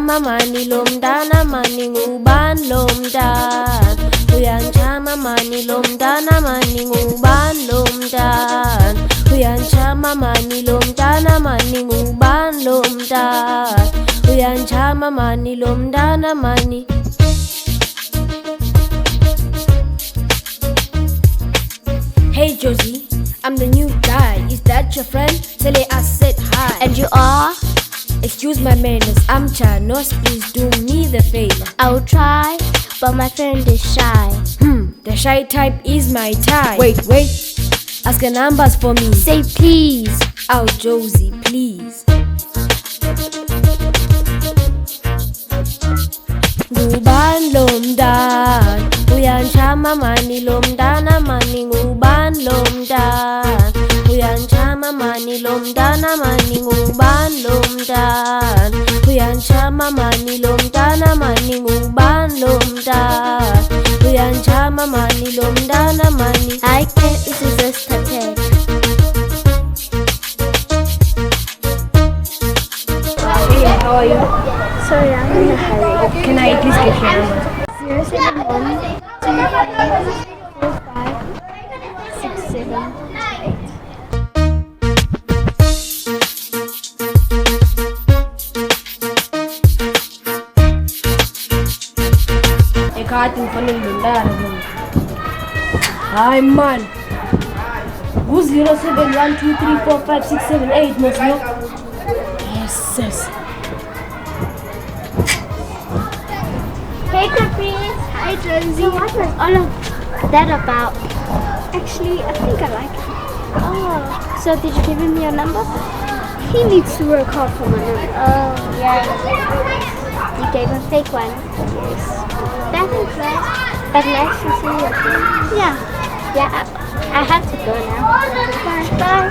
Uyanchama mani Lomntana mani Ngubani Lomntana. Uyanchama mani Lomntana mani Ngubani Lomntana. Uyanchama mani Lomntana mani Ngubani Lomntana. Uyanchama mani Lomntana mani. Hey Jozie, I'm the new guy. Is that your friend? Tell her I said hi. And you are? Excuse my manners, I'm Chanos. Please do me the favor. I'll try, but my friend is shy. The shy type is my type. Wait, ask her numbers for me. Say please. Oh Jozie, please. Ngubani Lomntana. Uyanchama mani Lomntana mani Ngubani Lomntana. Uyanchama mani Lomntana mani Ngubani Lomntana. Uyanchama mani Lomntana mani Ngubani Lomntana. Uyanchama mani Lomntana mani. I can't resist the tag. Hey, how are you? Sorry, I'm in a hurry. Can I please get your number? 071 25 67 Ekati ngifana ngilondana bona. Hayi man. Ku-0712345678 moslo. Yes, sis. Hey Caprice! Hi Jozie! So what was all of that about? Actually, I think I like him. Oh, so did you give him your number? He needs to work hard for my number. Oh, yeah. You gave him a fake one? Yes. That is nice. But nice to see you again. Yeah. Yeah, I have to go now. Bye. Bye.